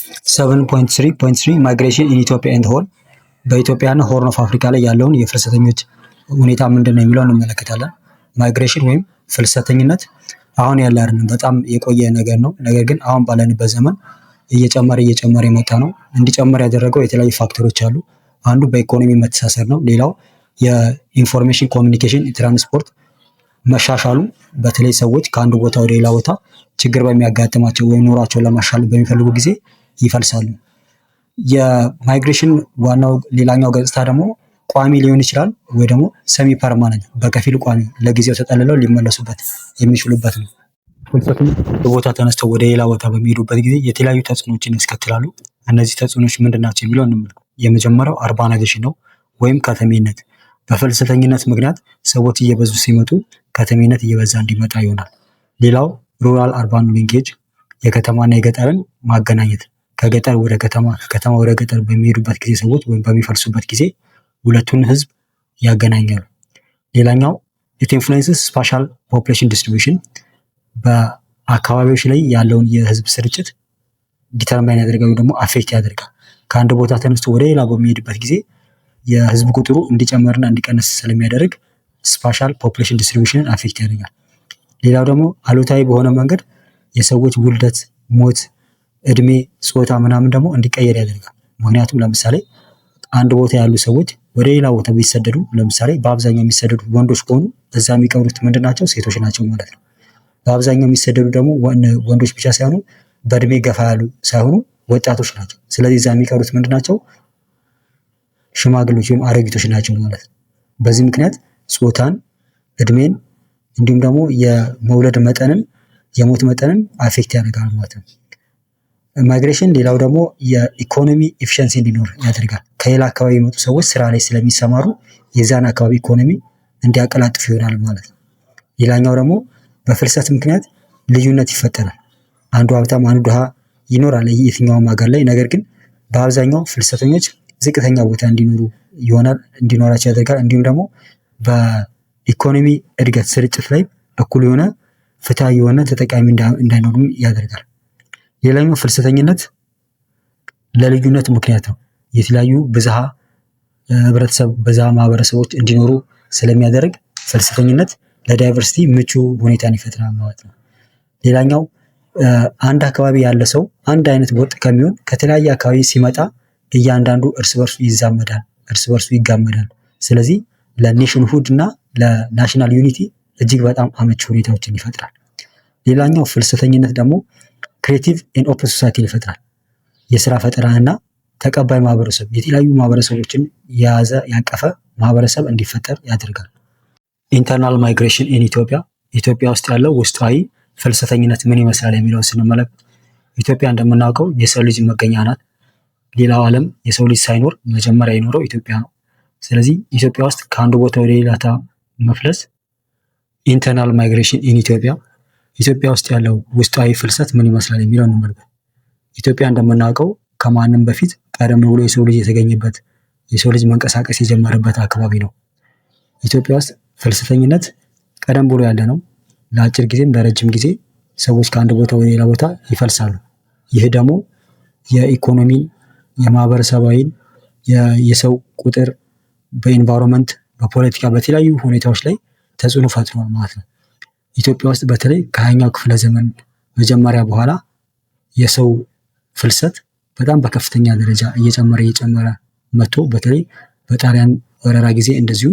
7.3 ማይግሬሽን ኢን ኢትዮጵያ ኤንድ ሆርን በኢትዮጵያና ሆርን ኦፍ አፍሪካ ላይ ያለውን የፍልሰተኞች ሁኔታ ምንድን ነው የሚለውን እንመለከታለን። ማይግሬሽን ወይም ፍልሰተኝነት አሁን ያለ አይደለም፣ በጣም የቆየ ነገር ነው። ነገር ግን አሁን ባለንበት ዘመን እየጨመረ የመጣ ነው። እንዲጨመር ያደረገው የተለያዩ ፋክተሮች አሉ። አንዱ በኢኮኖሚ መተሳሰር ነው። ሌላው የኢንፎርሜሽን ኮሚኒኬሽን ትራንስፖርት መሻሻሉ፣ በተለይ ሰዎች ከአንዱ ቦታ ወደ ሌላ ቦታ ችግር በሚያጋጥማቸው ወይም ኑሯቸውን ለማሻሻል በሚፈልጉ ጊዜ ይፈልሳሉ። የማይግሬሽን ዋናው ሌላኛው ገጽታ ደግሞ ቋሚ ሊሆን ይችላል ወይ ደግሞ ሰሚ ፐርማነንት፣ በከፊል ቋሚ፣ ለጊዜው ተጠልለው ሊመለሱበት የሚችሉበት ነው። ፍልሰተኞች ቦታ ተነስተው ወደ ሌላ ቦታ በሚሄዱበት ጊዜ የተለያዩ ተጽዕኖችን ያስከትላሉ። እነዚህ ተጽዕኖች ምንድን ናቸው የሚለው እንመልከት። የመጀመሪያው አርባናይዜሽን ነው ወይም ከተሜነት። በፍልሰተኝነት ምክንያት ሰዎች እየበዙ ሲመጡ ከተሜነት እየበዛ እንዲመጣ ይሆናል። ሌላው ሩራል አርባን ሊንኬጅ፣ የከተማና የገጠርን ማገናኘት። ከገጠር ወደ ከተማ፣ ከከተማ ወደ ገጠር በሚሄዱበት ጊዜ ሰዎች ወይም በሚፈልሱበት ጊዜ ሁለቱን ህዝብ ያገናኛሉ። ሌላኛው ኢት ኢንፍሉዌንስስ ስፓሻል ፖፑሌሽን ዲስትሪቢዩሽን፣ በአካባቢዎች ላይ ያለውን የህዝብ ስርጭት ዲተርማይን ያደርጋል ደግሞ አፌክት ያደርጋል። ከአንድ ቦታ ተነስቶ ወደ ሌላ በሚሄድበት ጊዜ የህዝብ ቁጥሩ እንዲጨመርና እንዲቀንስ ስለሚያደርግ ስፓሻል ፖፑሌሽን ዲስትሪቢዩሽንን አፌክት ያደርጋል። ሌላው ደግሞ አሉታዊ በሆነ መንገድ የሰዎች ውልደት፣ ሞት፣ እድሜ፣ ጾታ ምናምን ደግሞ እንዲቀየር ያደርጋል። ምክንያቱም ለምሳሌ አንድ ቦታ ያሉ ሰዎች ወደ ሌላ ቦታ ቢሰደዱ፣ ለምሳሌ በአብዛኛው የሚሰደዱ ወንዶች ከሆኑ እዛ የሚቀሩት ምንድን ናቸው? ሴቶች ናቸው ማለት ነው። በአብዛኛው የሚሰደዱ ደግሞ ወንዶች ብቻ ሳይሆኑ በእድሜ ገፋ ያሉ ሳይሆኑ ወጣቶች ናቸው። ስለዚህ እዛ የሚቀሩት ምንድን ናቸው? ሽማግሌዎች ወይም አሮጊቶች ናቸው ማለት ነው። በዚህ ምክንያት ጾታን፣ እድሜን እንዲሁም ደግሞ የመውለድ መጠንን፣ የሞት መጠንን አፌክት ያደርጋል ማለት ነው። ማይግሬሽን ሌላው ደግሞ የኢኮኖሚ ኤፊሽንሲ እንዲኖር ያደርጋል። ከሌላ አካባቢ የመጡ ሰዎች ስራ ላይ ስለሚሰማሩ የዛን አካባቢ ኢኮኖሚ እንዲያቀላጥፍ ይሆናል ማለት ነው። ሌላኛው ደግሞ በፍልሰት ምክንያት ልዩነት ይፈጠራል። አንዱ ሀብታም አንዱ ድሃ ይኖራል የትኛውም ሀገር ላይ። ነገር ግን በአብዛኛው ፍልሰተኞች ዝቅተኛ ቦታ እንዲኖራቸው ያደርጋል። እንዲሁም ደግሞ በኢኮኖሚ እድገት ስርጭት ላይ እኩል የሆነ ፍትሃዊ የሆነ ተጠቃሚ እንዳይኖሩም ያደርጋል። ሌላኛው ፍልሰተኝነት ለልዩነት ምክንያት ነው። የተለያዩ ብዝሃ ህብረተሰብ፣ ብዝሃ ማህበረሰቦች እንዲኖሩ ስለሚያደርግ ፍልሰተኝነት ለዳይቨርሲቲ ምቹ ሁኔታን ይፈጥራል ማለት ነው። ሌላኛው አንድ አካባቢ ያለ ሰው አንድ አይነት ወጥ ከሚሆን ከተለያየ አካባቢ ሲመጣ እያንዳንዱ እርስ በርሱ ይዛመዳል፣ እርስ በርሱ ይጋመዳል። ስለዚህ ለኔሽን ሁድ እና ለናሽናል ዩኒቲ እጅግ በጣም አመቺ ሁኔታዎችን ይፈጥራል። ሌላኛው ፍልሰተኝነት ደግሞ ክሬቲቭ ኤንድ ኦፕን ሶሳይቲ ይፈጥራል። የስራ ፈጠራና ተቀባይ ማህበረሰብ፣ የተለያዩ ማህበረሰቦችን የያዘ ያቀፈ ማህበረሰብ እንዲፈጠር ያደርጋል። ኢንተርናል ማይግሬሽን ኢን ኢትዮጵያ፣ ኢትዮጵያ ውስጥ ያለው ውስጣዊ ፍልሰተኝነት ምን ይመስላል የሚለውን ስንመለከት ኢትዮጵያ እንደምናውቀው የሰው ልጅ መገኛ ናት። ሌላው ዓለም የሰው ልጅ ሳይኖር መጀመሪያ የኖረው ኢትዮጵያ ነው። ስለዚህ ኢትዮጵያ ውስጥ ከአንዱ ቦታ ወደ ሌላ መፍለስ ኢንተርናል ማይግሬሽን ኢን ኢትዮጵያ፣ ኢትዮጵያ ውስጥ ያለው ውስጣዊ ፍልሰት ምን ይመስላል የሚለውን እንመልከት። ኢትዮጵያ እንደምናውቀው ከማንም በፊት ቀደም ብሎ የሰው ልጅ የተገኘበት፣ የሰው ልጅ መንቀሳቀስ የጀመረበት አካባቢ ነው። ኢትዮጵያ ውስጥ ፍልሰተኝነት ቀደም ብሎ ያለ ነው። ለአጭር ጊዜም ለረጅም ጊዜ ሰዎች ከአንድ ቦታ ወደ ሌላ ቦታ ይፈልሳሉ። ይህ ደግሞ የኢኮኖሚ፣ የማህበረሰባዊን፣ የሰው ቁጥር፣ በኢንቫይሮንመንት፣ በፖለቲካ፣ በተለያዩ ሁኔታዎች ላይ ተጽዕኖ ፈጥሯል ማለት ነው። ኢትዮጵያ ውስጥ በተለይ ከ20ኛው ክፍለ ዘመን መጀመሪያ በኋላ የሰው ፍልሰት በጣም በከፍተኛ ደረጃ እየጨመረ መጥቶ በተለይ በጣሊያን ወረራ ጊዜ እንደዚሁ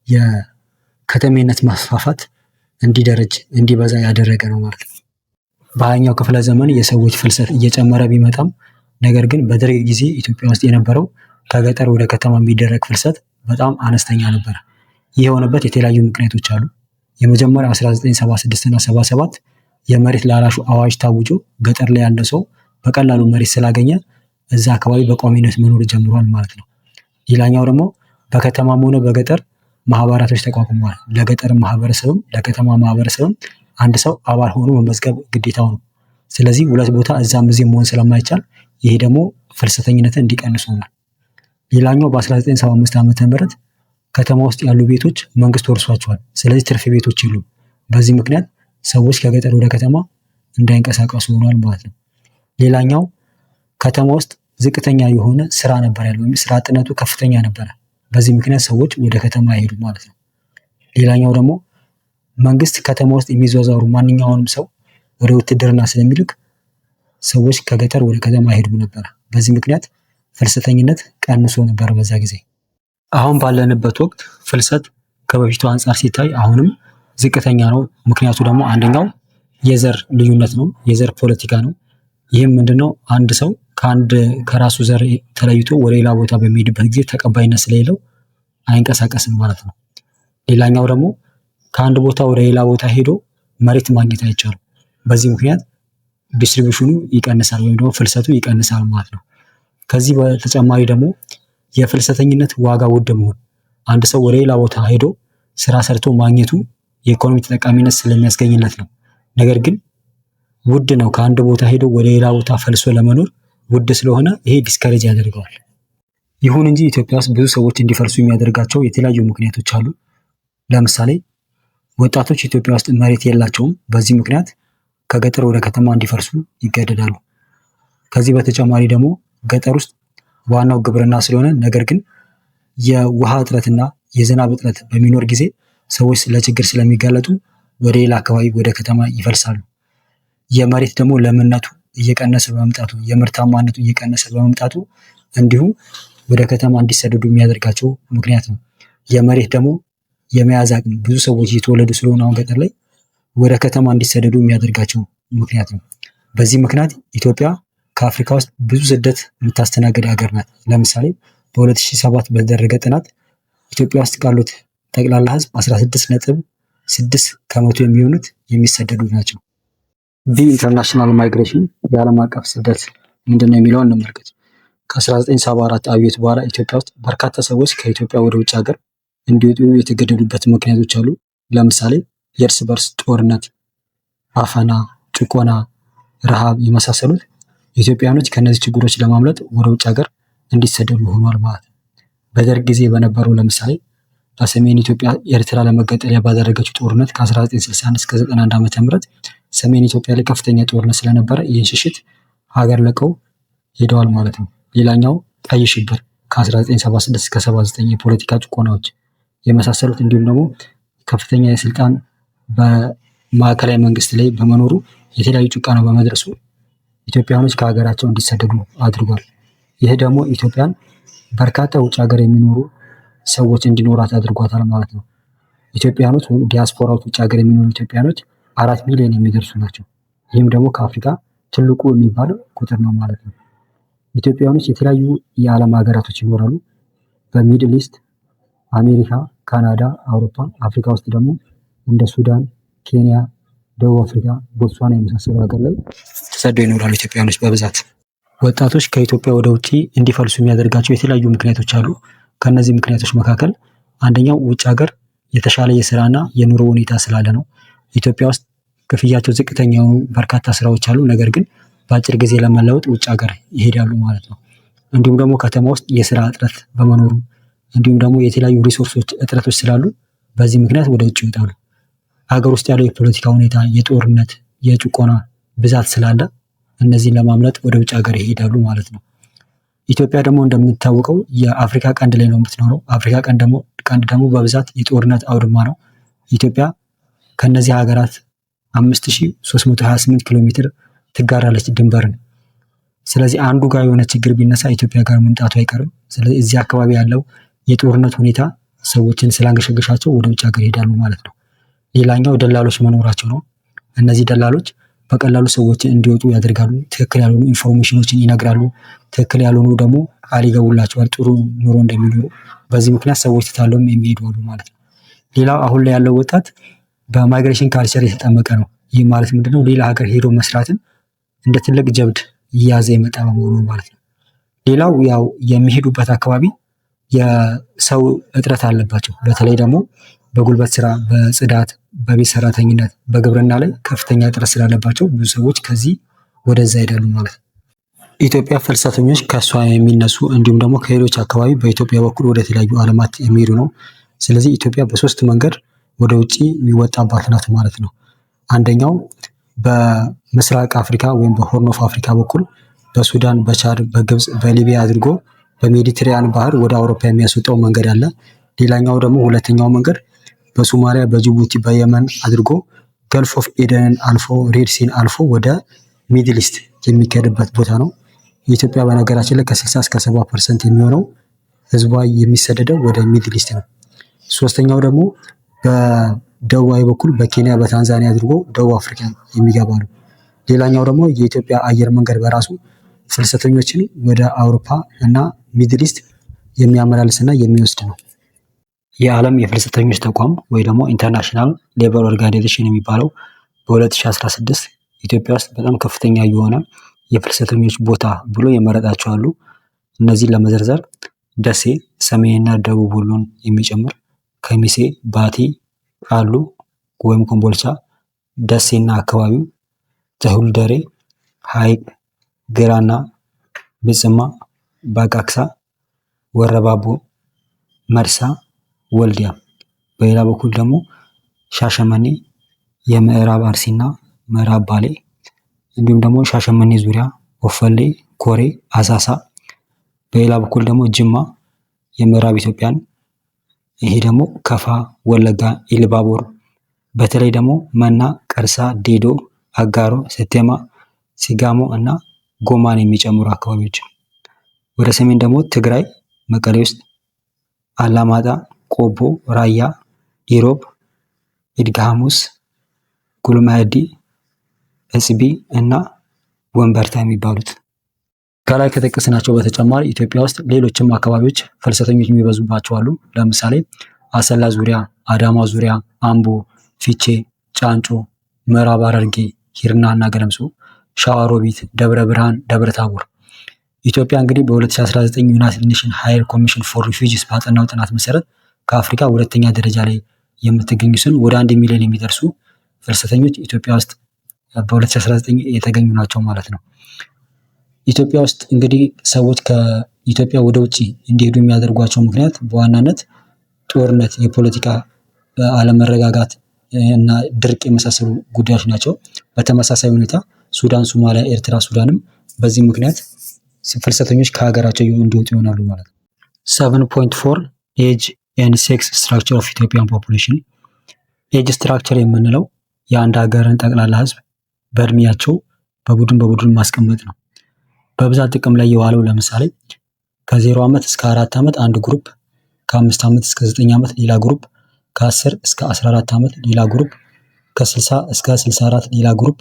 የከተሜነት ማስፋፋት እንዲደረጅ እንዲበዛ ያደረገ ነው ማለት ነው። በ20ኛው ክፍለ ዘመን የሰዎች ፍልሰት እየጨመረ ቢመጣም ነገር ግን በደርግ ጊዜ ኢትዮጵያ ውስጥ የነበረው ከገጠር ወደ ከተማ የሚደረግ ፍልሰት በጣም አነስተኛ ነበር። ይህ የሆነበት የተለያዩ ምክንያቶች አሉ። የመጀመሪያው 1976 እና 77 የመሬት ላራሹ አዋጅ ታውጆ ገጠር ላይ ያለ ሰው በቀላሉ መሬት ስላገኘ እዛ አካባቢ በቋሚነት መኖር ጀምሯል ማለት ነው። ሌላኛው ደግሞ በከተማም ሆነ በገጠር ማህበራቶች ተቋቁመዋል። ለገጠር ማህበረሰብም ለከተማ ማህበረሰብም አንድ ሰው አባል ሆኖ መመዝገብ ግዴታው ነው። ስለዚህ ሁለት ቦታ እዛም እዚህም መሆን ስለማይቻል ይሄ ደግሞ ፍልሰተኝነትን እንዲቀንስ ሆኗል። ሌላኛው በ1975 ዓ.ም ከተማ ውስጥ ያሉ ቤቶች መንግስት ወርሷቸዋል። ስለዚህ ትርፍ ቤቶች የሉም። በዚህ ምክንያት ሰዎች ከገጠር ወደ ከተማ እንዳይንቀሳቀሱ ሆኗል ማለት ነው። ሌላኛው ከተማ ውስጥ ዝቅተኛ የሆነ ስራ ነበር ያለው፣ ወይም ስራ አጥነቱ ከፍተኛ ነበረ። በዚህ ምክንያት ሰዎች ወደ ከተማ አይሄዱ ማለት ነው። ሌላኛው ደግሞ መንግስት ከተማ ውስጥ የሚዟዟሩ ማንኛውንም ሰው ወደ ውትድርና ስለሚልክ ሰዎች ከገጠር ወደ ከተማ አይሄዱም ነበር። በዚህ ምክንያት ፍልሰተኝነት ቀንሶ ነበር በዛ ጊዜ። አሁን ባለንበት ወቅት ፍልሰት ከበፊቱ አንጻር ሲታይ አሁንም ዝቅተኛ ነው። ምክንያቱ ደግሞ አንደኛው የዘር ልዩነት ነው፣ የዘር ፖለቲካ ነው። ይህም ምንድነው? አንድ ሰው ከራሱ ዘር ተለይቶ ወደ ሌላ ቦታ በሚሄድበት ጊዜ ተቀባይነት ስለሌለው አይንቀሳቀስም ማለት ነው። ሌላኛው ደግሞ ከአንድ ቦታ ወደ ሌላ ቦታ ሄዶ መሬት ማግኘት አይቻልም። በዚህ ምክንያት ዲስትሪቢዩሽኑ ይቀንሳል ወይም ደግሞ ፍልሰቱ ይቀንሳል ማለት ነው። ከዚህ በተጨማሪ ደግሞ የፍልሰተኝነት ዋጋ ውድ መሆን፣ አንድ ሰው ወደ ሌላ ቦታ ሄዶ ስራ ሰርቶ ማግኘቱ የኢኮኖሚ ተጠቃሚነት ስለሚያስገኝለት ነው። ነገር ግን ውድ ነው። ከአንድ ቦታ ሄዶ ወደ ሌላ ቦታ ፈልሶ ለመኖር ውድ ስለሆነ ይሄ ዲስከሬጅ ያደርገዋል። ይሁን እንጂ ኢትዮጵያ ውስጥ ብዙ ሰዎች እንዲፈልሱ የሚያደርጋቸው የተለያዩ ምክንያቶች አሉ። ለምሳሌ ወጣቶች ኢትዮጵያ ውስጥ መሬት የላቸውም። በዚህ ምክንያት ከገጠር ወደ ከተማ እንዲፈልሱ ይገደዳሉ። ከዚህ በተጨማሪ ደግሞ ገጠር ውስጥ ዋናው ግብርና ስለሆነ፣ ነገር ግን የውሃ እጥረትና የዝናብ እጥረት በሚኖር ጊዜ ሰዎች ለችግር ስለሚጋለጡ ወደ ሌላ አካባቢ ወደ ከተማ ይፈልሳሉ። የመሬት ደግሞ ለምነቱ እየቀነሰ በመምጣቱ የምርታማነቱ እየቀነሰ በመምጣቱ እንዲሁም ወደ ከተማ እንዲሰደዱ የሚያደርጋቸው ምክንያት ነው። የመሬት ደግሞ የመያዝ አቅም ብዙ ሰዎች እየተወለዱ ስለሆነ አሁን ገጠር ላይ ወደ ከተማ እንዲሰደዱ የሚያደርጋቸው ምክንያት ነው። በዚህ ምክንያት ኢትዮጵያ ከአፍሪካ ውስጥ ብዙ ስደት የምታስተናግድ ሀገር ናት። ለምሳሌ በ2007 በተደረገ ጥናት ኢትዮጵያ ውስጥ ካሉት ጠቅላላ ህዝብ 16.6% የሚሆኑት የሚሰደዱ ናቸው። ኢንተርናሽናል ማይግሬሽን የዓለም አቀፍ ስደት ምንድን ነው የሚለውን እንመልከት። ከ1974 አብዮት በኋላ ኢትዮጵያ ውስጥ በርካታ ሰዎች ከኢትዮጵያ ወደ ውጭ ሀገር እንዲወጡ የተገደዱበት ምክንያቶች አሉ። ለምሳሌ የእርስ በርስ ጦርነት፣ አፈና፣ ጭቆና፣ ረሃብ የመሳሰሉት ኢትዮጵያኖች ከእነዚህ ችግሮች ለማምለጥ ወደ ውጭ ሀገር እንዲሰደዱ ሆኗል ማለት ነው። በደርግ ጊዜ በነበረው ለምሳሌ በሰሜን ኢትዮጵያ ኤርትራ ለመገንጠል ባደረገችው ጦርነት ከ1961 እስከ 91 ዓ.ም ሰሜን ኢትዮጵያ ላይ ከፍተኛ ጦርነት ስለነበረ ይህን ሽሽት ሀገር ለቀው ሄደዋል ማለት ነው። ሌላኛው ቀይ ሽብር ከ1976 እስከ 79 የፖለቲካ ጭቆናዎች የመሳሰሉት እንዲሁም ደግሞ ከፍተኛ የስልጣን በማዕከላዊ መንግስት ላይ በመኖሩ የተለያዩ ጭቆና በመድረሱ ኢትዮጵያኖች ከሀገራቸው እንዲሰደዱ አድርጓል። ይህ ደግሞ ኢትዮጵያን በርካታ ውጭ ሀገር የሚኖሩ ሰዎች እንዲኖራት አድርጓታል ማለት ነው። ኢትዮጵያኖች ወይም ዲያስፖራዎች ውጭ ሀገር የሚኖሩ ኢትዮጵያኖች 4 ሚሊዮን የሚደርሱ ናቸው። ይህም ደግሞ ከአፍሪካ ትልቁ የሚባለው ቁጥር ነው ማለት ነው። ኢትዮጵያኖች የተለያዩ የዓለም ሀገራቶች ይኖራሉ። በሚድል ኢስት፣ አሜሪካ፣ ካናዳ፣ አውሮፓ፣ አፍሪካ ውስጥ ደግሞ እንደ ሱዳን፣ ኬንያ፣ ደቡብ አፍሪካ፣ ቦትስዋና የመሳሰሉ ሀገር ላይ ተሰደው ይኖራሉ ኢትዮጵያኖች በብዛት። ወጣቶች ከኢትዮጵያ ወደ ውጭ እንዲፈልሱ የሚያደርጋቸው የተለያዩ ምክንያቶች አሉ። ከነዚህ ምክንያቶች መካከል አንደኛው ውጭ ሀገር የተሻለ የስራና የኑሮ ሁኔታ ስላለ ነው። ኢትዮጵያ ውስጥ ክፍያቸው ዝቅተኛ የሆኑ በርካታ ስራዎች አሉ። ነገር ግን በአጭር ጊዜ ለመለወጥ ውጭ ሀገር ይሄዳሉ ማለት ነው። እንዲሁም ደግሞ ከተማ ውስጥ የስራ እጥረት በመኖሩ እንዲሁም ደግሞ የተለያዩ ሪሶርሶች እጥረቶች ስላሉ በዚህ ምክንያት ወደ ውጭ ይወጣሉ። ሀገር ውስጥ ያለው የፖለቲካ ሁኔታ፣ የጦርነት፣ የጭቆና ብዛት ስላለ እነዚህን ለማምለጥ ወደ ውጭ ሀገር ይሄዳሉ ማለት ነው። ኢትዮጵያ ደግሞ እንደምታወቀው የአፍሪካ ቀንድ ላይ ነው የምትኖረው። አፍሪካ ቀንድ ደግሞ በብዛት የጦርነት አውድማ ነው። ኢትዮጵያ ከነዚህ ሀገራት 5328 ኪሎ ሜትር ትጋራለች ድንበርን። ስለዚህ አንዱ ጋር የሆነ ችግር ቢነሳ ኢትዮጵያ ጋር መምጣቱ አይቀርም። ስለዚህ እዚህ አካባቢ ያለው የጦርነት ሁኔታ ሰዎችን ስላንገሸገሻቸው ወደ ውጭ ሀገር ይሄዳሉ ማለት ነው። ሌላኛው ደላሎች መኖራቸው ነው። እነዚህ ደላሎች በቀላሉ ሰዎችን እንዲወጡ ያደርጋሉ። ትክክል ያልሆኑ ኢንፎርሜሽኖችን ይነግራሉ። ትክክል ያልሆኑ ደግሞ ቃል ይገቡላቸዋል ጥሩ ኑሮ እንደሚኖሩ። በዚህ ምክንያት ሰዎች ተታለውም የሚሄዱ አሉ ማለት ነው። ሌላው አሁን ላይ ያለው ወጣት በማይግሬሽን ካልቸር የተጠመቀ ነው። ይህ ማለት ምንድነው? ሌላ ሀገር ሄዶ መስራትን እንደ ትልቅ ጀብድ እየያዘ የመጣ በመሆኑ ማለት ነው። ሌላው ያው የሚሄዱበት አካባቢ የሰው እጥረት አለባቸው። በተለይ ደግሞ በጉልበት ስራ፣ በጽዳት፣ በቤት ሰራተኝነት፣ በግብርና ላይ ከፍተኛ እጥረት ስላለባቸው ብዙ ሰዎች ከዚህ ወደዛ ይሄዳሉ ማለት ነው። ኢትዮጵያ ፍልሰተኞች ከእሷ የሚነሱ እንዲሁም ደግሞ ከሌሎች አካባቢ በኢትዮጵያ በኩል ወደ ተለያዩ ዓለማት የሚሄዱ ነው። ስለዚህ ኢትዮጵያ በሶስት መንገድ ወደ ውጭ የሚወጣባት ናት ማለት ነው። አንደኛው በምስራቅ አፍሪካ ወይም በሆርን ኦፍ አፍሪካ በኩል በሱዳን፣ በቻድ፣ በግብፅ፣ በሊቢያ አድርጎ በሜዲትሪያን ባህር ወደ አውሮፓ የሚያስወጣው መንገድ አለ። ሌላኛው ደግሞ ሁለተኛው መንገድ በሶማሊያ፣ በጅቡቲ፣ በየመን አድርጎ ገልፍ ኦፍ ኤደንን አልፎ ሬድሲን አልፎ ወደ ሚድል ኢስት የሚካሄድበት ቦታ ነው። የኢትዮጵያ በነገራችን ላይ ከ60 እስከ 70% የሚሆነው ህዝቧ የሚሰደደው ወደ ሚድል ኢስት ነው። ሶስተኛው ደግሞ በደቡባዊ በኩል በኬንያ በታንዛኒያ አድርጎ ደቡብ አፍሪካ የሚገባ ነው። ሌላኛው ደግሞ የኢትዮጵያ አየር መንገድ በራሱ ፍልሰተኞችን ወደ አውሮፓ እና ሚድል ኢስት የሚያመላልስና የሚወስድ ነው። የዓለም የፍልሰተኞች ተቋም ወይ ደግሞ ኢንተርናሽናል ሌበር ኦርጋናይዜሽን የሚባለው በ2016 ኢትዮጵያ ውስጥ በጣም ከፍተኛ የሆነ የፍልሰተኞች ቦታ ብሎ የመረጣቸው አሉ። እነዚህን ለመዘርዘር ደሴ፣ ሰሜንና ደቡብ ወሎን የሚጨምር ከሚሴ፣ ባቲ አሉ ወይም ኮምቦልቻ፣ ደሴና አካባቢው፣ ተሁልደሬ፣ ሐይቅ፣ ግራና ብጽማ፣ ባቃክሳ፣ ወረባቦ፣ መርሳ፣ ወልዲያ። በሌላ በኩል ደግሞ ሻሸመኔ፣ የምዕራብ አርሲና ምዕራብ ባሌ እንዲሁም ደግሞ ሻሸመኔ ዙሪያ፣ ወፈሌ፣ ኮሬ፣ አሳሳ። በሌላ በኩል ደግሞ ጅማ የምዕራብ ኢትዮጵያን፣ ይሄ ደግሞ ከፋ፣ ወለጋ፣ ኢልባቦር፣ በተለይ ደግሞ መና፣ ቀርሳ፣ ዴዶ፣ አጋሮ፣ ሰቴማ፣ ሲጋሞ እና ጎማን የሚጨምሩ አካባቢዎች። ወደ ሰሜን ደግሞ ትግራይ መቀሌ ውስጥ፣ አላማጣ፣ ቆቦ፣ ራያ፣ ኢሮብ፣ ኢድጋሃሙስ፣ ጉልማህዲ፣ እጽቢ እና ወንበርታ የሚባሉት። ከላይ ከጠቀስናቸው በተጨማሪ ኢትዮጵያ ውስጥ ሌሎችም አካባቢዎች ፍልሰተኞች የሚበዙባቸው አሉ። ለምሳሌ አሰላ ዙሪያ፣ አዳማ ዙሪያ፣ አምቦ፣ ፊቼ፣ ጫንጮ፣ ምዕራብ ሐረርጌ፣ ሂርና እና ገለምሶ፣ ሸዋሮቢት፣ ደብረ ብርሃን፣ ደብረ ታቦር። ኢትዮጵያ እንግዲህ በ2019 ዩናይትድ ኔሽን ሃየር ኮሚሽን ፎር ሪፊውጂስ ባጠናው ጥናት መሰረት ከአፍሪካ ሁለተኛ ደረጃ ላይ የምትገኙ ሲሆን ወደ 1 ሚሊዮን የሚደርሱ ፍልሰተኞች ኢትዮጵያ ውስጥ በ2019 የተገኙ ናቸው ማለት ነው። ኢትዮጵያ ውስጥ እንግዲህ ሰዎች ከኢትዮጵያ ወደ ውጭ እንዲሄዱ የሚያደርጓቸው ምክንያት በዋናነት ጦርነት፣ የፖለቲካ አለመረጋጋት እና ድርቅ የመሳሰሉ ጉዳዮች ናቸው። በተመሳሳይ ሁኔታ ሱዳን፣ ሶማሊያ፣ ኤርትራ፣ ሱዳንም በዚህ ምክንያት ፍልሰተኞች ከሀገራቸው እንዲወጡ ይሆናሉ ማለት ነው። 7.4 ኤጅ ኤንድ ሴክስ ስትራክቸር ኦፍ ኢትዮጵያን ፖፑሌሽን። ኤጅ ስትራክቸር የምንለው የአንድ ሀገርን ጠቅላላ ህዝብ በእድሜያቸው በቡድን ማስቀመጥ ነው። በብዛት ጥቅም ላይ የዋለው ለምሳሌ ከ0 ዓመት እስከ 4 ዓመት አንድ ግሩፕ፣ ከ5 ዓመት እስከ 9 ዓመት ሌላ ግሩፕ፣ ከ10 እስከ 14 ዓመት ሌላ ግሩፕ፣ ከ60 እስከ 64 ሌላ ግሩፕ፣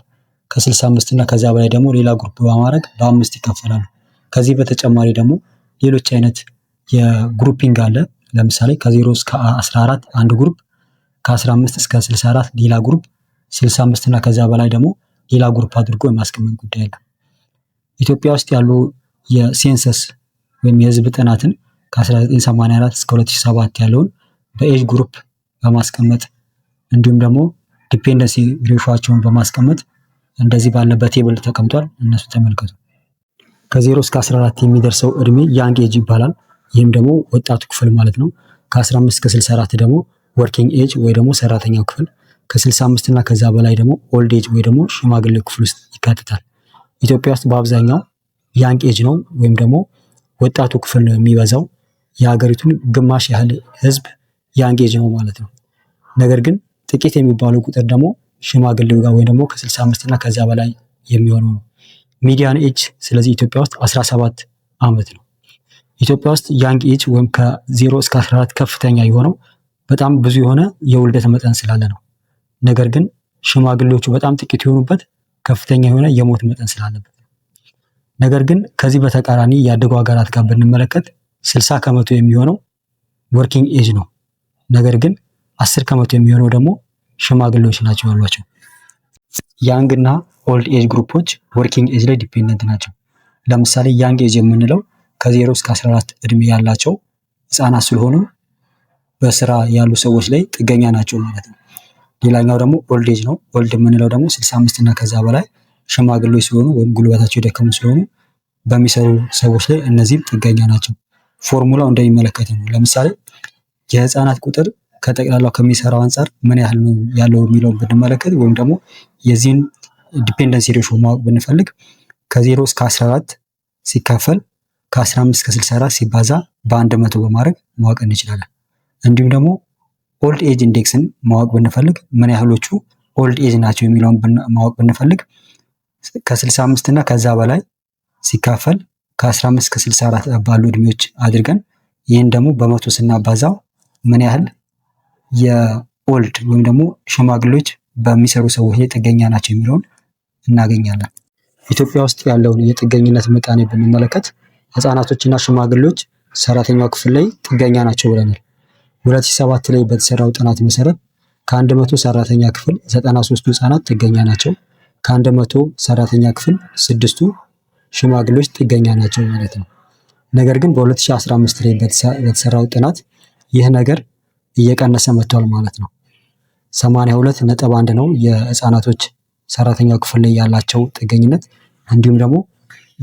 ከ65 እና ከዚያ በላይ ደግሞ ሌላ ግሩፕ በማድረግ በ5 ይከፈላሉ። ከዚህ በተጨማሪ ደግሞ ሌሎች አይነት የግሩፒንግ አለ። ለምሳሌ ከ0 እስከ 14 አንድ ግሩፕ፣ ከ15 እስከ 64 ሌላ ግሩፕ፣ 65 እና ከዚያ በላይ ደግሞ ሌላ ግሩፕ አድርጎ የማስቀመጥ ጉዳይ አለ። ኢትዮጵያ ውስጥ ያሉ የሴንሰስ ወይም የህዝብ ጥናትን ከ1984 እስከ 2007 ያለውን በኤጅ ግሩፕ በማስቀመጥ እንዲሁም ደግሞ ዲፔንደንሲ ሬሾቸውን በማስቀመጥ እንደዚህ ባለበት ቴብል ተቀምጧል። እነሱ ተመልከቱ። ከ0 እስከ 14 የሚደርሰው እድሜ ያንግ ኤጅ ይባላል። ይህም ደግሞ ወጣቱ ክፍል ማለት ነው። ከ15 እስከ 64 ደግሞ ወርኪንግ ኤጅ ወይ ደግሞ ሰራተኛው ክፍል፣ ከ65 እና ከዛ በላይ ደግሞ ኦልድ ኤጅ ወይ ደግሞ ሽማግሌ ክፍል ውስጥ ይካተታል። ኢትዮጵያ ውስጥ በአብዛኛው ያንግ ኤጅ ነው ወይም ደግሞ ወጣቱ ክፍል ነው የሚበዛው። የሀገሪቱን ግማሽ ያህል ህዝብ ያንግ ኤጅ ነው ማለት ነው። ነገር ግን ጥቂት የሚባለው ቁጥር ደግሞ ሽማግሌው ጋር ወይ ደግሞ ከ65 እና ከዛ በላይ የሚሆነው ነው። ሚዲያን ኤጅ ስለዚህ ኢትዮጵያ ውስጥ 17 ዓመት ነው። ኢትዮጵያ ውስጥ ያንግ ኤጅ ወይም ከ0 እስከ 14 ከፍተኛ የሆነው በጣም ብዙ የሆነ የውልደት መጠን ስላለ ነው። ነገር ግን ሽማግሌዎቹ በጣም ጥቂት የሆኑበት ከፍተኛ የሆነ የሞት መጠን ስላለበት። ነገር ግን ከዚህ በተቃራኒ ያደጉ ሀገራት ጋር ብንመለከት 60 ከመቶ የሚሆነው ወርኪንግ ኤጅ ነው። ነገር ግን 10 ከመቶ የሚሆነው ደግሞ ሽማግሌዎች ናቸው ያሏቸው። ያንግ እና ኦልድ ኤጅ ግሩፖች ወርኪንግ ኤጅ ላይ ዲፔንደንት ናቸው። ለምሳሌ ያንግ ኤጅ የምንለው ከ0 እስከ 14 እድሜ ያላቸው ህፃናት ስለሆኑ በስራ ያሉ ሰዎች ላይ ጥገኛ ናቸው ማለት ነው። ሌላኛው ደግሞ ኦልድ ኤጅ ነው። ኦልድ የምንለው ደግሞ 65 እና ከዛ በላይ ሽማግሌዎች ስለሆኑ ወይም ጉልበታቸው የደከሙ ስለሆኑ በሚሰሩ ሰዎች ላይ እነዚህም ጥገኛ ናቸው። ፎርሙላው እንደሚመለከት ነው። ለምሳሌ የህፃናት ቁጥር ከጠቅላላው ከሚሰራው አንጻር ምን ያህል ነው ያለው የሚለውን ብንመለከት ወይም ደግሞ የዚህን ዲፔንደንሲ ሬሾ ማወቅ ብንፈልግ ከ0 እስከ 14 ሲካፈል ከ15 እስከ 64 ሲባዛ በ100 በማድረግ ማወቅ እንችላለን። እንዲሁም ደግሞ ኦልድ ኤጅ ኢንዴክስን ማወቅ ብንፈልግ ምን ያህሎቹ ኦልድ ኤጅ ናቸው የሚለውን ማወቅ ብንፈልግ ከ65 እና ከዛ በላይ ሲካፈል ከ15 እስከ 64 ባሉ እድሜዎች አድርገን ይህን ደግሞ በመቶ ስናባዛው ምን ያህል የኦልድ ወይም ደግሞ ሽማግሌዎች በሚሰሩ ሰዎች ላይ ጥገኛ ናቸው የሚለውን እናገኛለን። ኢትዮጵያ ውስጥ ያለውን የጥገኝነት ምጣኔ ብንመለከት ህፃናቶችና ሽማግሌዎች ሰራተኛው ክፍል ላይ ጥገኛ ናቸው ብለናል። 2007 ላይ በተሰራው ጥናት መሰረት ከ100 ሰራተኛ ክፍል 93ቱ ህፃናት ጥገኛ ናቸው። ከ100 ሰራተኛ ክፍል 6ቱ ሽማግሌዎች ጥገኛ ናቸው ማለት ነው። ነገር ግን በ2015 ላይ በተሰራው ጥናት ይህ ነገር እየቀነሰ መጥቷል ማለት ነው። 82.1 ነው የህፃናቶች ሰራተኛው ክፍል ላይ ያላቸው ጥገኝነት። እንዲሁም ደግሞ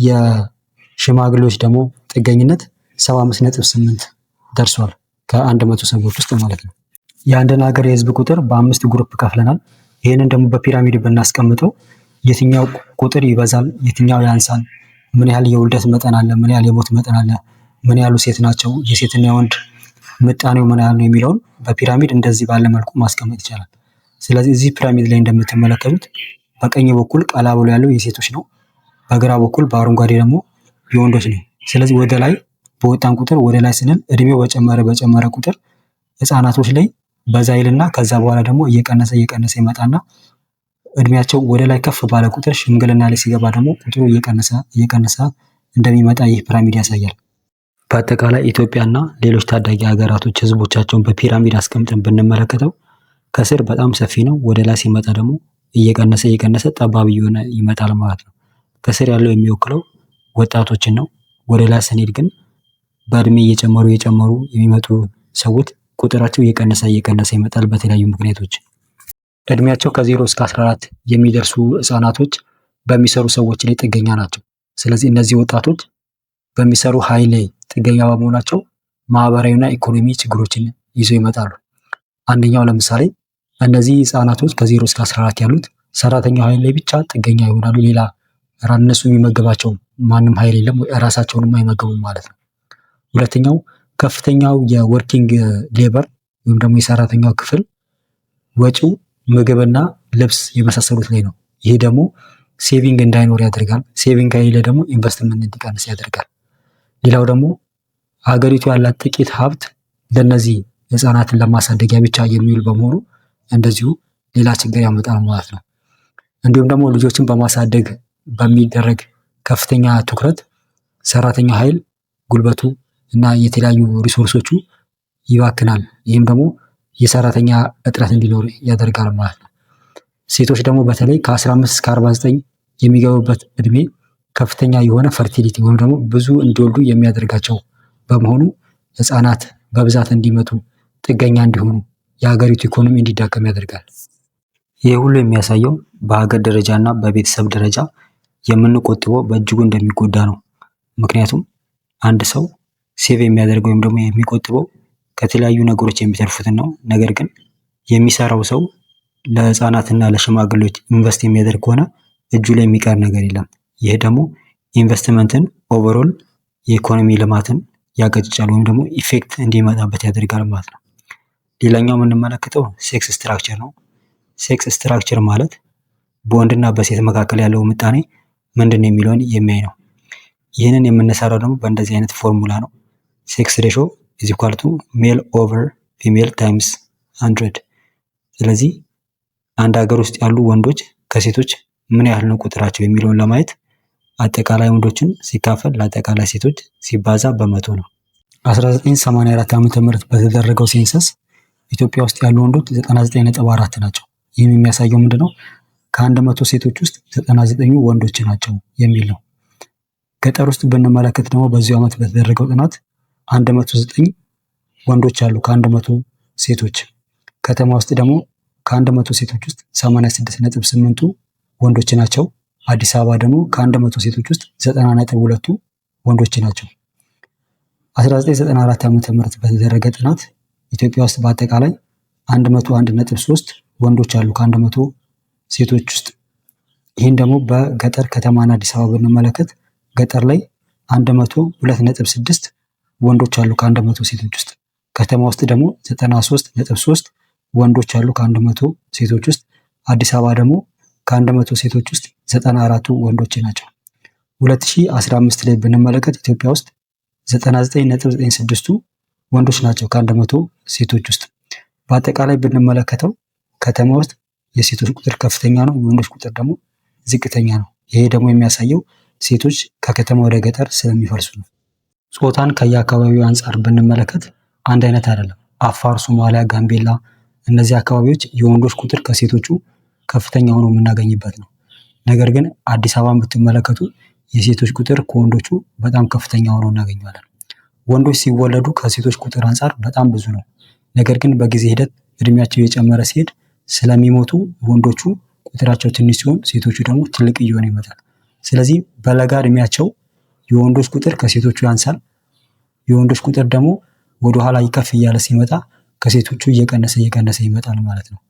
የሽማግሌዎች ደግሞ ጥገኝነት 75.8 ደርሷል ከ100 ሰዎች ውስጥ ማለት ነው። የአንድን ሀገር የህዝብ ቁጥር በ5 ግሩፕ ከፍለናል። ይህንን ደግሞ በፒራሚድ ብናስቀምጠው የትኛው ቁጥር ይበዛል፣ የትኛው ያንሳል፣ ምን ያህል የውልደት መጠን አለ፣ ምን ያህል የሞት መጠን አለ፣ ምን ያህሉ ሴት ናቸው፣ የሴትና የወንድ ምጣኔው ምን ያህል ነው የሚለውን በፒራሚድ እንደዚህ ባለ መልኩ ማስቀመጥ ይቻላል። ስለዚህ እዚህ ፒራሚድ ላይ እንደምትመለከቱት በቀኝ በኩል ቀላ ብሎ ያለው የሴቶች ነው፣ በግራ በኩል በአረንጓዴ ደግሞ የወንዶች ነው። ስለዚህ ወደ ላይ በወጣን ቁጥር ወደ ላይ ስንል እድሜው በጨመረ ቁጥር ህፃናቶች ላይ በዛ ይልና ከዛ በኋላ ደግሞ እየቀነሰ ይመጣና እድሜያቸው ወደ ላይ ከፍ ባለ ቁጥር ሽምግልና ላይ ሲገባ ደግሞ ቁጥሩ እየቀነሰ እንደሚመጣ ይህ ፒራሚድ ያሳያል። በአጠቃላይ ኢትዮጵያና ሌሎች ታዳጊ ሀገራቶች ህዝቦቻቸውን በፒራሚድ አስቀምጠን ብንመለከተው ከስር በጣም ሰፊ ነው፣ ወደ ላይ ሲመጣ ደግሞ እየቀነሰ ጠባብ እየሆነ ይመጣል ማለት ነው። ከስር ያለው የሚወክለው ወጣቶችን ነው። ወደ ላይ ስንሄድ ግን በእድሜ እየጨመሩ የሚመጡ ሰዎች ቁጥራቸው እየቀነሰ ይመጣል በተለያዩ ምክንያቶች። እድሜያቸው ከ0 እስከ 14 የሚደርሱ ህፃናቶች በሚሰሩ ሰዎች ላይ ጥገኛ ናቸው። ስለዚህ እነዚህ ወጣቶች በሚሰሩ ኃይል ላይ ጥገኛ በመሆናቸው ማህበራዊና ኢኮኖሚ ችግሮችን ይዘው ይመጣሉ። አንደኛው ለምሳሌ እነዚህ ህፃናቶች ከ0 እስከ 14 ያሉት ሰራተኛው ኃይል ላይ ብቻ ጥገኛ ይሆናሉ። ሌላ እነሱ የሚመገባቸው ማንም ኃይል የለም፣ ራሳቸውንም አይመገቡም ማለት ነው። ሁለተኛው ከፍተኛው የወርኪንግ ሌበር ወይም ደግሞ የሰራተኛው ክፍል ወጪው ምግብና ልብስ የመሳሰሉት ላይ ነው። ይህ ደግሞ ሴቪንግ እንዳይኖር ያደርጋል። ሴቪንግ ከሌለ ደግሞ ኢንቨስትመንት እንዲቀንስ ያደርጋል። ሌላው ደግሞ ሀገሪቱ ያላት ጥቂት ሀብት ለነዚህ ህፃናትን ለማሳደጊያ ብቻ የሚውል በመሆኑ እንደዚሁ ሌላ ችግር ያመጣል ማለት ነው። እንዲሁም ደግሞ ልጆችን በማሳደግ በሚደረግ ከፍተኛ ትኩረት ሰራተኛ ኃይል ጉልበቱ እና የተለያዩ ሪሶርሶቹ ይባክናል። ይህም ደግሞ የሰራተኛ እጥረት እንዲኖር ያደርጋል ማለት ነው። ሴቶች ደግሞ በተለይ ከ15 እስከ 49 የሚገቡበት እድሜ ከፍተኛ የሆነ ፈርቲሊቲ ወይም ደግሞ ብዙ እንዲወልዱ የሚያደርጋቸው በመሆኑ ህፃናት በብዛት እንዲመጡ፣ ጥገኛ እንዲሆኑ፣ የሀገሪቱ ኢኮኖሚ እንዲዳከም ያደርጋል። ይህ ሁሉ የሚያሳየው በሀገር ደረጃ እና በቤተሰብ ደረጃ የምንቆጥበው በእጅጉ እንደሚጎዳ ነው። ምክንያቱም አንድ ሰው ሴቭ የሚያደርገው ወይም ደግሞ የሚቆጥበው ከተለያዩ ነገሮች የሚተርፉትን ነው። ነገር ግን የሚሰራው ሰው ለህፃናትና ለሽማግሌዎች ኢንቨስት የሚያደርግ ከሆነ እጁ ላይ የሚቀር ነገር የለም። ይህ ደግሞ ኢንቨስትመንትን ኦቨርኦል የኢኮኖሚ ልማትን ያቀጭጫል ወይም ደግሞ ኢፌክት እንዲመጣበት ያደርጋል ማለት ነው። ሌላኛው የምንመለከተው ሴክስ ስትራክቸር ነው። ሴክስ ስትራክቸር ማለት በወንድና በሴት መካከል ያለው ምጣኔ ምንድን ነው የሚለውን የሚያይ ነው። ይህንን የምንሰራው ደግሞ በእንደዚህ አይነት ፎርሙላ ነው። ሴክስ ሬሾ ኢዝ ኢኳል ቱ ሜል ኦቨር ፊሜል ታይምስ 100። ስለዚህ አንድ ሀገር ውስጥ ያሉ ወንዶች ከሴቶች ምን ያህል ነው ቁጥራቸው የሚለውን ለማየት አጠቃላይ ወንዶችን ሲካፈል ለአጠቃላይ ሴቶች ሲባዛ በመቶ ነው። 1984 ዓ.ም በተደረገው ሴንሰስ ኢትዮጵያ ውስጥ ያሉ ወንዶች 99.4 ናቸው። ይህም የሚያሳየው ምንድነው? ከ100 ሴቶች ውስጥ 99 ወንዶች ናቸው የሚል ነው። ገጠር ውስጥ ብንመለከት ደግሞ በዚሁ ዓመት በተደረገው ጥናት 109 ወንዶች አሉ ከ100 ሴቶች። ከተማ ውስጥ ደግሞ ከ100 ሴቶች ውስጥ 86.8ቱ ወንዶች ናቸው። አዲስ አበባ ደግሞ ከ100 ሴቶች ውስጥ 90.2ቱ ወንዶች ናቸው። 1994 ዓ.ም በተደረገ ጥናት ኢትዮጵያ ውስጥ በአጠቃላይ 101.3 ወንዶች አሉ ከ100 ሴቶች ውስጥ። ይህን ደግሞ በገጠር ከተማና አዲስ አበባ ብንመለከት ገጠር ላይ 102.6 ወንዶች አሉ ከ100 ሴቶች ውስጥ። ከተማ ውስጥ ደግሞ 93.3 ወንዶች አሉ ከ100 ሴቶች ውስጥ። አዲስ አበባ ደግሞ ከ100 ሴቶች ውስጥ 94ቱ ወንዶች ናቸው። 2015 ላይ ብንመለከት ኢትዮጵያ ውስጥ 99.96ቱ ወንዶች ናቸው ከ100 ሴቶች ውስጥ። በአጠቃላይ ብንመለከተው ከተማ ውስጥ የሴቶች ቁጥር ከፍተኛ ነው፣ የወንዶች ቁጥር ደግሞ ዝቅተኛ ነው። ይሄ ደግሞ የሚያሳየው ሴቶች ከከተማ ወደ ገጠር ስለሚፈልሱ ነው። ጾታን ከየአካባቢው አንጻር ብንመለከት አንድ አይነት አይደለም። አፋር፣ ሶማሊያ፣ ጋምቤላ እነዚህ አካባቢዎች የወንዶች ቁጥር ከሴቶቹ ከፍተኛ ሆኖ የምናገኝበት ነው። ነገር ግን አዲስ አበባን ብትመለከቱ የሴቶች ቁጥር ከወንዶቹ በጣም ከፍተኛ ሆኖ እናገኘዋለን። ወንዶች ሲወለዱ ከሴቶች ቁጥር አንጻር በጣም ብዙ ነው። ነገር ግን በጊዜ ሂደት እድሜያቸው እየጨመረ ሲሄድ ስለሚሞቱ ወንዶቹ ቁጥራቸው ትንሽ ሲሆን ሴቶቹ ደግሞ ትልቅ እየሆነ ይመጣል። ስለዚህ በለጋ እድሜያቸው የወንዶች ቁጥር ከሴቶቹ ያንሳል። የወንዶች ቁጥር ደግሞ ወደኋላ ይከፍ እያለ ሲመጣ ከሴቶቹ እየቀነሰ ይመጣል ማለት ነው።